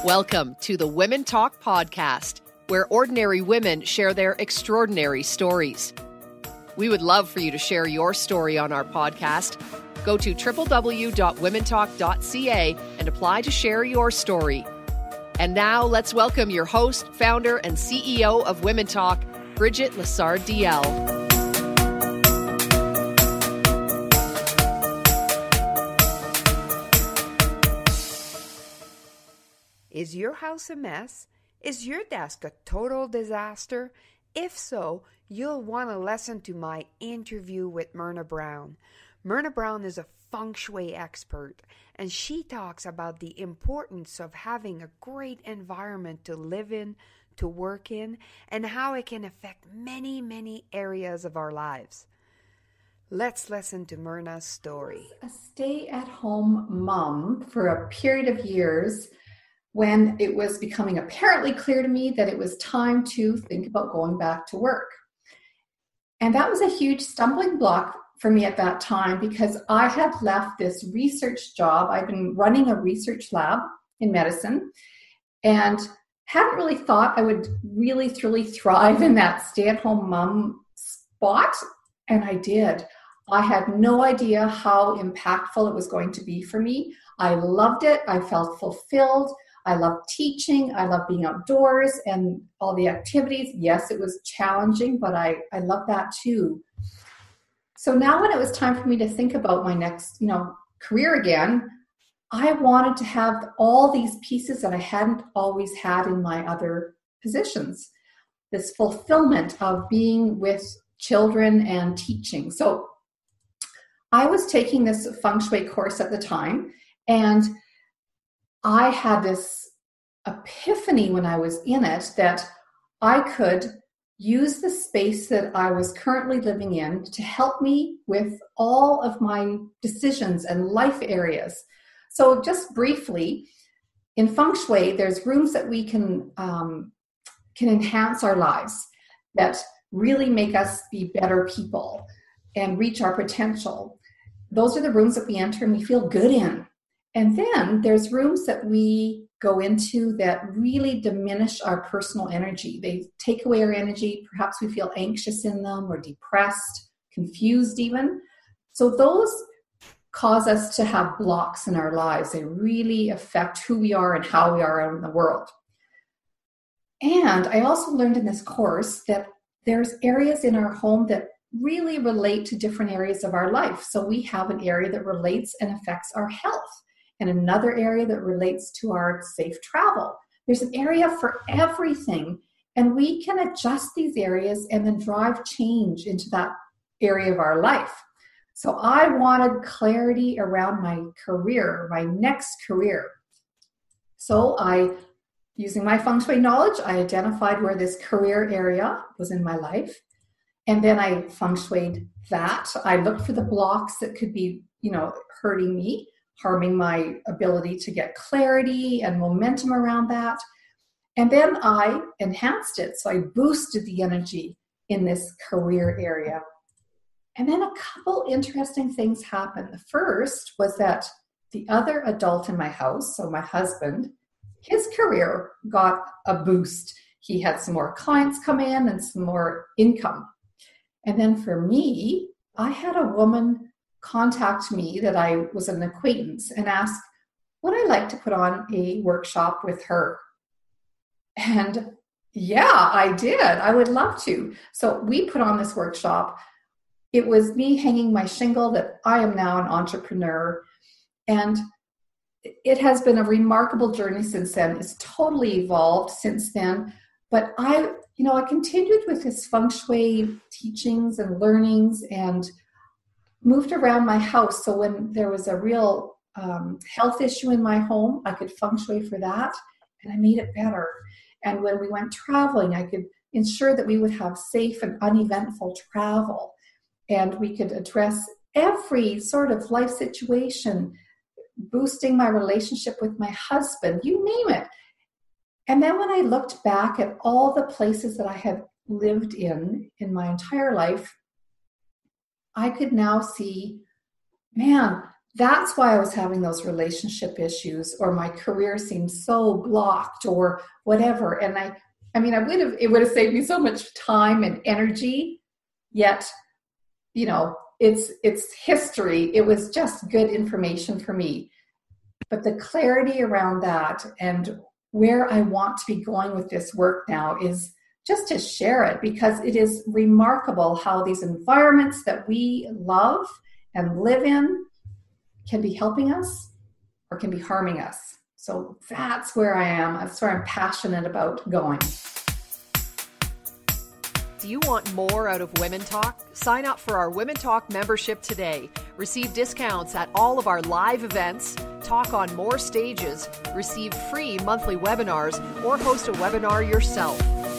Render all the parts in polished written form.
Welcome to the Women Talk podcast, where ordinary women share their extraordinary stories. We would love for you to share your story on our podcast. Go to www.womentalk.ca and apply to share your story. And now let's welcome your host, founder, and CEO of Women Talk, Bridget Lessard-DL. Is your house a mess? Is your desk a total disaster? If so, you'll want to listen to my interview with Myrna Brown. Myrna Brown is a Feng Shui expert, and she talks about the importance of having a great environment to live in, to work in, and how it can affect many, many areas of our lives. Let's listen to Myrna's story. A stay-at-home mom for a period of years when it was becoming apparently clear to me that it was time to think about going back to work. And that was a huge stumbling block for me at that time because I had left this research job. I've been running a research lab in medicine and hadn't really thought I would really thrive in that stay-at-home mom spot. And I did. I had no idea how impactful it was going to be for me. I loved it. I felt fulfilled. I love teaching. I love being outdoors and all the activities. Yes, it was challenging, but I love that too. So now when it was time for me to think about my next, career again, I wanted to have all these pieces that I hadn't always had in my other positions. This fulfillment of being with children and teaching. So I was taking this Feng Shui course at the time, and I had this epiphany when I was in it that I could use the space that I was currently living in to help me with all of my decisions and life areas. So just briefly, in Feng Shui, there's rooms that we can enhance our lives, that really make us be better people and reach our potential. Those are the rooms that we enter and we feel good in. And then there's rooms that we go into that really diminish our personal energy. They take away our energy. Perhaps we feel anxious in them or depressed, confused even. So those cause us to have blocks in our lives. They really affect who we are and how we are out in the world. And I also learned in this course that there's areas in our home that really relate to different areas of our life. So we have an area that relates and affects our health, and another area that relates to our safe travel. There's an area for everything, and we can adjust these areas and then drive change into that area of our life. So I wanted clarity around my career, my next career. So using my Feng Shui knowledge, I identified where this career area was in my life. And then I Feng Shuied that. I looked for the blocks that could be, hurting me, harming my ability to get clarity and momentum around that. And then I enhanced it. So I boosted the energy in this career area. And then a couple interesting things happened. The first was that the other adult in my house, so my husband, his career got a boost. He had some more clients come in and some more income. And then for me, I had a woman contact me that I was an acquaintance and ask, would I like to put on a workshop with her? And yeah, I did. I would love to. So we put on this workshop. It was me hanging my shingle that I am now an entrepreneur. And it has been a remarkable journey since then. It's totally evolved since then. But I continued with this Feng Shui teachings and learnings and moved around my house. So when there was a real health issue in my home, I could Feng Shui for that, and I made it better. And when we went traveling, I could ensure that we would have safe and uneventful travel. And we could address every sort of life situation, boosting my relationship with my husband, you name it. And then when I looked back at all the places that I had lived in my entire life, I could now see, man, that's why I was having those relationship issues, or my career seemed so blocked or whatever. And it would have saved me so much time and energy, yet, it's history. It was just good information for me. But the clarity around that and where I want to be going with this work now is just to share it, because it is remarkable how these environments that we love and live in can be helping us or can be harming us. So that's where I am. That's where I'm passionate about going. Do you want more out of Women Talk? Sign up for our Women Talk membership today. Receive discounts at all of our live events, talk on more stages, receive free monthly webinars, or host a webinar yourself.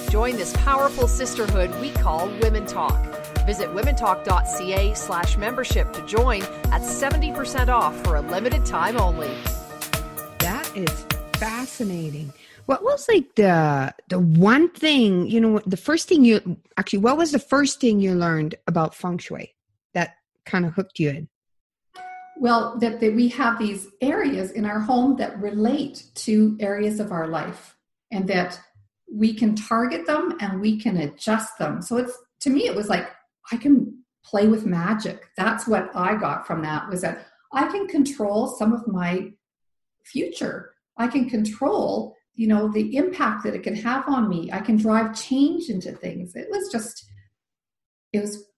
Join this powerful sisterhood we call Women Talk. Visit womentalk.ca/membership to join at 70% off for a limited time only. That is fascinating. What was like the one thing, the first thing what was the first thing you learned about Feng Shui that kind of hooked you in? Well, that we have these areas in our home that relate to areas of our life, and that we can target them and we can adjust them. So to me, it was like, I can play with magic. That's what I got from that, was that I can control some of my future. I can control, the impact that it can have on me. I can drive change into things. It was,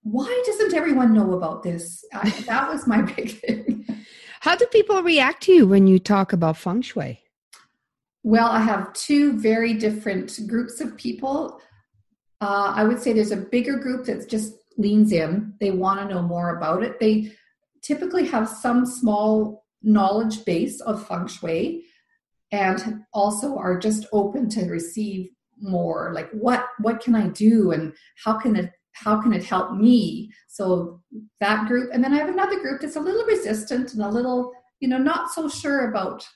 why doesn't everyone know about this? That was my big thing. How do people react to you when you talk about Feng Shui? Well, I have two very different groups of people. I would say there's a bigger group that just leans in. They want to know more about it. They typically have some small knowledge base of Feng Shui, and also are just open to receive more. Like, what can I do, and how can it help me? So that group. And then I have another group that's a little resistant and a little, not so sure about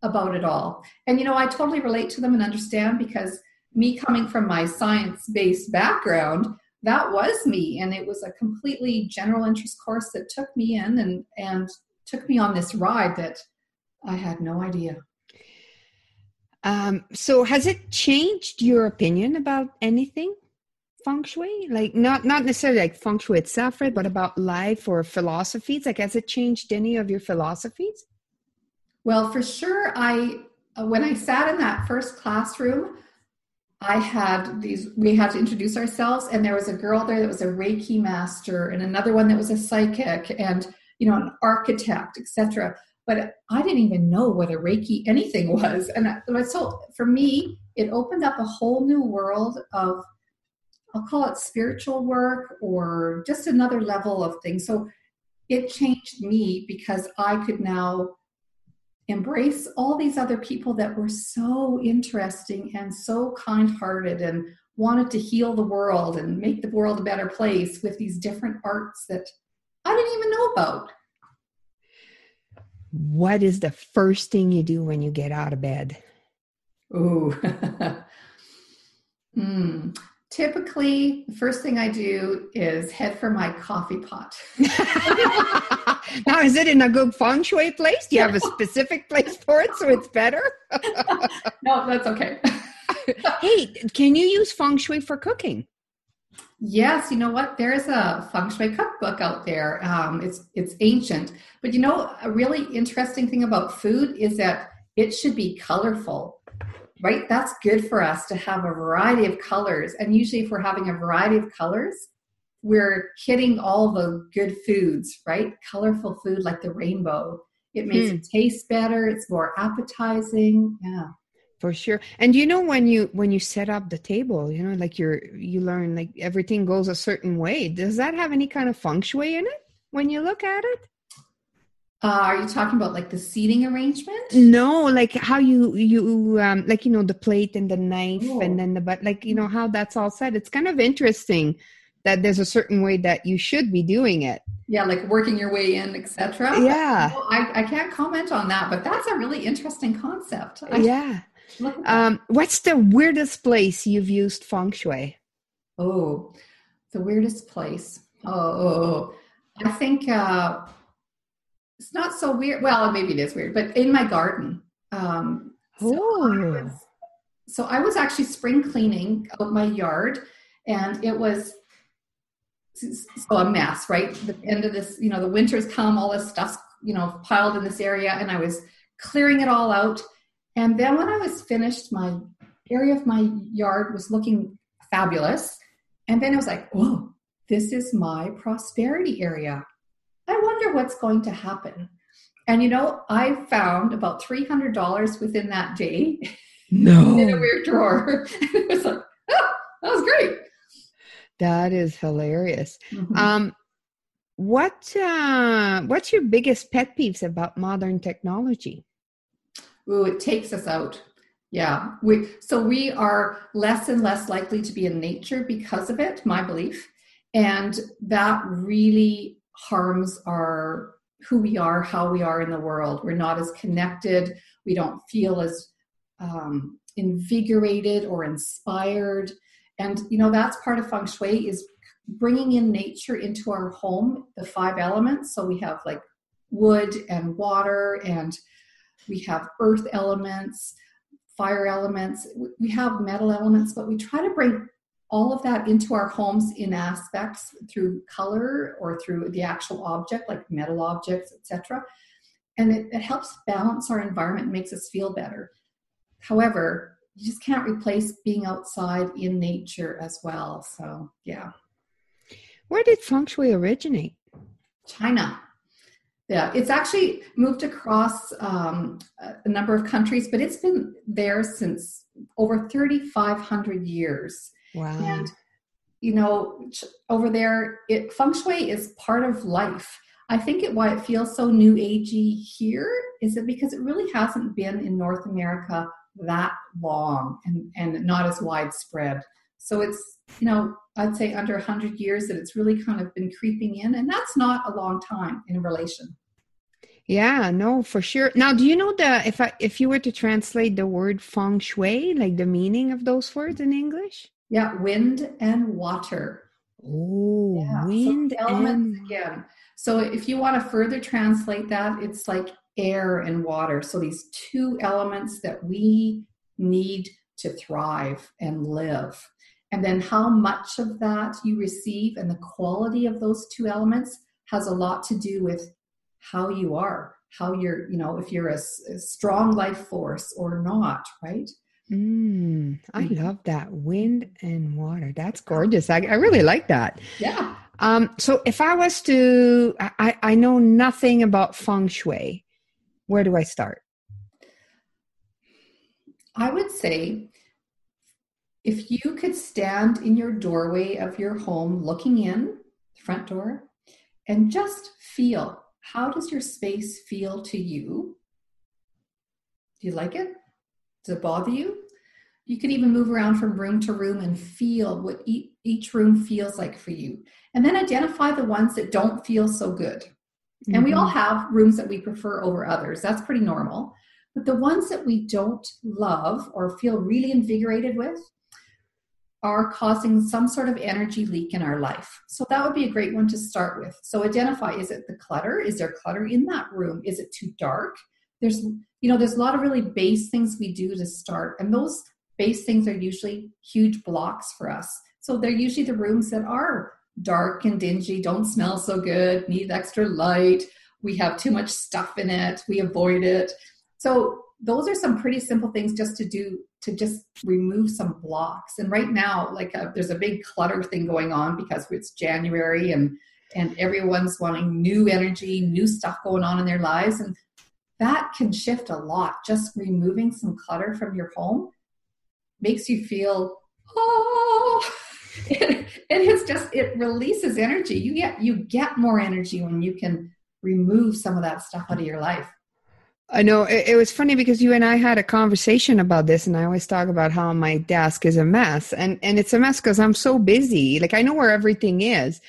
it all. And, I totally relate to them and understand, because me coming from my science-based background, that was me. And it was a completely general interest course that took me in and took me on this ride that I had no idea. So has it changed your opinion about anything Feng Shui? Like not necessarily like Feng Shui itself, right? But about life or philosophies? Like, has it changed any of your philosophies? Well, for sure. When I sat in that first classroom, we had to introduce ourselves, and there was a girl there that was a Reiki master, and another one that was a psychic, and, an architect, etc. But I didn't even know what a Reiki anything was. And so for me, it opened up a whole new world of, I'll call it spiritual work, or just another level of things. So it changed me, because I could now embrace all these other people that were so interesting and so kind-hearted and wanted to heal the world and make the world a better place with these different arts that I didn't even know about. What is the first thing you do when you get out of bed? Ooh. Typically, the first thing I do is head for my coffee pot. Now, is it in a good Feng Shui place? Do you have a specific place for it so it's better? No, that's okay. Hey, can you use Feng Shui for cooking? Yes, you know what? There is a Feng Shui cookbook out there. It's ancient. But a really interesting thing about food is that it should be colorful, right? That's good for us to have a variety of colors. And usually if we're having a variety of colors, we're hitting all the good foods, right? Colorful food like the rainbow. It makes it taste better. It's more appetizing. Yeah. For sure. And when you set up the table, like you learn like everything goes a certain way. Does that have any kind of Feng Shui in it when you look at it? Are you talking about like the seating arrangement? No, like how you like, the plate and the knife and then how that's all set. It's kind of interesting that there's a certain way that you should be doing it. Yeah, like working your way in, etc. Yeah. I can't comment on that, but that's a really interesting concept. What's the weirdest place you've used Feng Shui? Oh, the weirdest place. I think it's not so weird. Well, maybe it is weird, but in my garden. So Oh. I was actually spring cleaning out my yard, and it was so a mess, right? The end of this, the winter's come, all this stuff's, piled in this area, and I was clearing it all out. And then when I was finished, my area of my yard was looking fabulous. And then I was like, oh, this is my prosperity area. I wonder what's going to happen. And I found about $300 within that day. No. In a weird drawer. It was like, oh, that was great. That is hilarious. Mm-hmm. What's your biggest pet peeves about modern technology? Ooh, it takes us out. Yeah. We are less and less likely to be in nature because of it, my belief. And that really harms who we are, how we are in the world. We're not as connected. We don't feel as invigorated or inspired. And, that's part of Feng Shui, is bringing in nature into our home, the 5 elements. So we have like wood and water, and we have earth elements, fire elements, we have metal elements, but we try to bring all of that into our homes in aspects through color or through the actual object, like metal objects, etc. And it helps balance our environment and makes us feel better. However, you just can't replace being outside in nature as well. So, yeah. Where did Feng Shui originate? China. Yeah, it's actually moved across a number of countries, but it's been there since over 3,500 years. Wow. And, over there, Feng Shui is part of life. I think why it feels so new agey here is it because it really hasn't been in North America that long and not as widespread. So it's, I'd say under 100 years that it's really kind of been creeping in, and that's not a long time in a relation. Yeah, no, for sure. Now, do you know if you were to translate the word feng shui, like the meaning of those words in English? Yeah, wind and water. Oh, Yeah, wind so elements and again. So if you want to further translate that, it's like air and water. So these 2 elements that we need to thrive and live. And then how much of that you receive and the quality of those 2 elements has a lot to do with how you are, how you're, if you're a strong life force or not, right? I love that. Wind and water. That's gorgeous. I really like that. Yeah. So if I was to, I know nothing about feng shui. Where do I start? I would say if you could stand in your doorway of your home, looking in the front door, and just feel, how does your space feel to you? Do you like it? Does it bother you? You can even move around from room to room and feel what each room feels like for you. And then identify the ones that don't feel so good. Mm-hmm. And we all have rooms that we prefer over others. That's pretty normal. But the ones that we don't love or feel really invigorated with are causing some sort of energy leak in our life. So that would be a great one to start with. So identify, is it the clutter? Is there clutter in that room? Is it too dark? There's a lot of really base things we do to start. And those base things are usually huge blocks for us. So they're usually the rooms that are dark and dingy, don't smell so good, need extra light. We have too much stuff in it. We avoid it. So those are some pretty simple things just to do to just remove some blocks. And right now, there's a big clutter thing going on because it's January and everyone's wanting new energy, new stuff going on in their lives. And that can shift a lot. Just removing some clutter from your home makes you feel, it releases energy. You get more energy when you can remove some of that stuff out of your life. I know it was funny because you and I had a conversation about this, and I always talk about how my desk is a mess, and it's a mess because I'm so busy. Like, I know where everything is,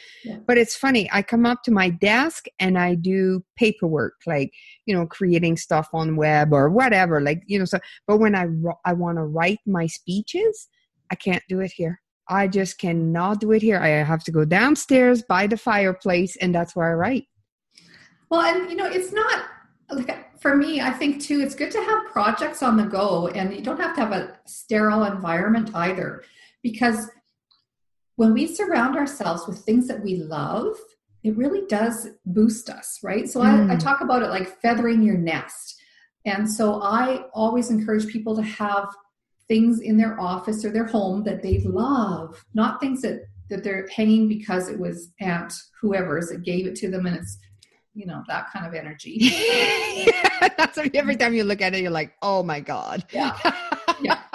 but it's funny. I come up to my desk and I do paperwork, like, creating stuff on web or whatever, so, but when I want to write my speeches, I can't do it here. I just cannot do it here. I have to go downstairs by the fireplace, and that's where I write. Well, and it's not like, for me, I think too, it's good to have projects on the go, and you don't have to have a sterile environment either, because when we surround ourselves with things that we love, it really does boost us, right? So I talk about it like feathering your nest. And so I always encourage people to have things in their office or their home that they love, not things that they're hanging because it was Aunt whoever's that gave it to them, and it's, that kind of energy. That's every time you look at it, you're like, oh my God. Yeah.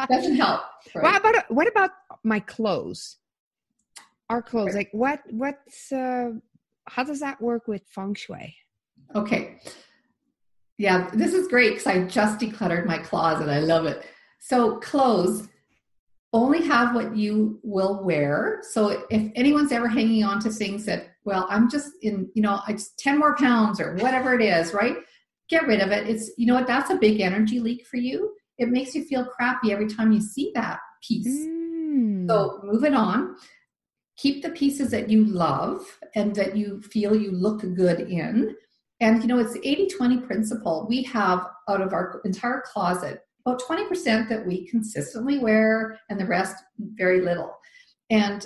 Doesn't help. Right? What about my clothes? Our clothes, like what's how does that work with Feng Shui? Okay. Yeah, this is great because I just decluttered my closet. I love it. So clothes, only have what you will wear. So if anyone's ever hanging on to things that, well, I'm just in, I just 10 more pounds or whatever it is, right? Get rid of it. It's, what, that's a big energy leak for you. It makes you feel crappy every time you see that piece. So move it on. Keep the pieces that you love and that you feel you look good in. And, it's the 80-20 principle. We have out of our entire closet, about 20% that we consistently wear, and the rest very little. And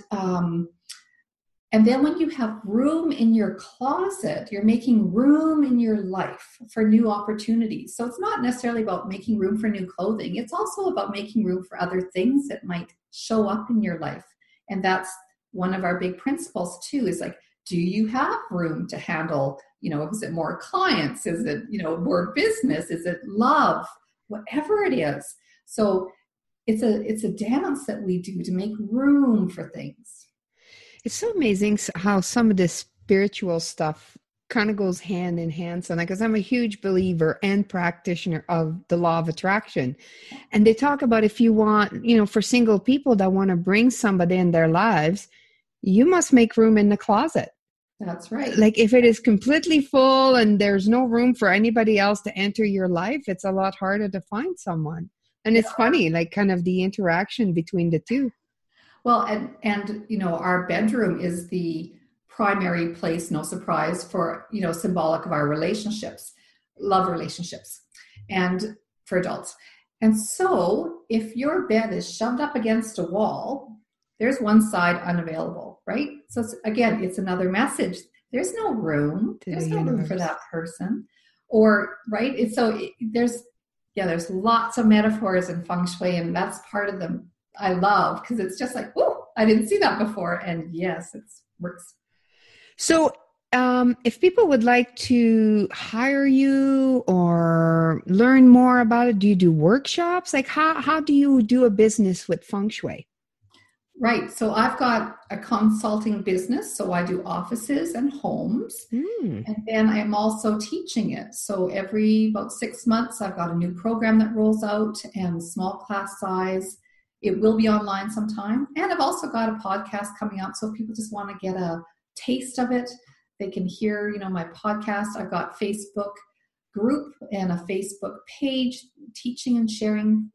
then when you have room in your closet, you're making room in your life for new opportunities. So it's not necessarily about making room for new clothing. It's also about making room for other things that might show up in your life. And that's one of our big principles too, is like, do you have room to handle, is it more clients? Is it, more business? Is it love? Whatever it is. So it's a dance that we do to make room for things. It's so amazing how some of this spiritual stuff kind of goes hand in hand. So, because I'm a huge believer and practitioner of the law of attraction. And they talk about if you want, for single people that want to bring somebody in their lives, you must make room in the closet. That's right. Like if it is completely full and there's no room for anybody else to enter your life, it's a lot harder to find someone. And it's funny, like kind of the interaction between the two. Well, and our bedroom is the primary place, no surprise, for, symbolic of our relationships, love relationships, and for adults. And so if your bed is shoved up against a wall, there's one side unavailable, right? So it's another message. There's no room. There's no room for that person. Or, right? There's lots of metaphors in Feng Shui, and that's part of them I love, because it's just like, oh, I didn't see that before. And yes, it works. So if people would like to hire you or learn more about it, do you do workshops? Like how do you do a business with Feng Shui? Right. So I've got a consulting business. So I do offices and homes. And then I am also teaching it. So every about 6 months, I've got a new program that rolls out, and small class size. It will be online sometime. And I've also got a podcast coming out. So if people just want to get a taste of it, they can hear, my podcast. I've got Facebook group and a Facebook page teaching and sharing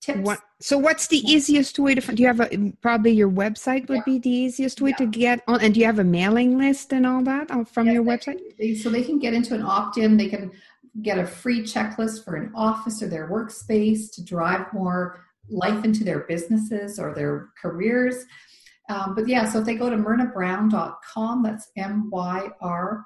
tips. So what's the easiest way to, do you have probably your website would be the easiest way to get on, and do you have a mailing list and all that from your website? So they can get into an opt-in, they can get a free checklist for an office or their workspace to drive more life into their businesses or their careers. So if they go to myrnabrown.com, that's MYRNA,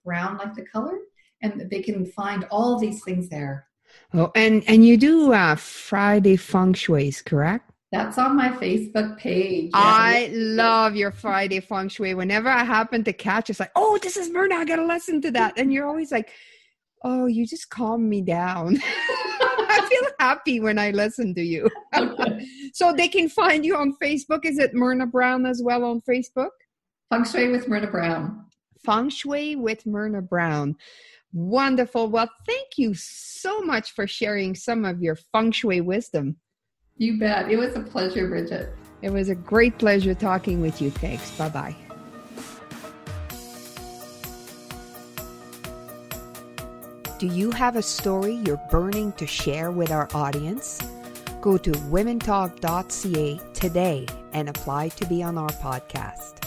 brown like the color, and they can find all these things there. Oh, and you do Friday Feng Shuis, correct? That's on my Facebook page. Yeah. I love your Friday Feng Shui. Whenever I happen to catch, it's like, oh, this is Myrna, I got to listen to that. And you're always like, oh, you just calm me down. I feel happy when I listen to you. Okay. So they can find you on Facebook. Is it Myrna Brown as well on Facebook? Feng Shui with Myrna Brown. Feng Shui with Myrna Brown. Wonderful. Well, thank you so much for sharing some of your Feng Shui wisdom. You bet. It was a pleasure, Bridget. It was a great pleasure talking with you. Thanks. Bye-bye. Do you have a story you're burning to share with our audience? Go to womentalk.ca today and apply to be on our podcast.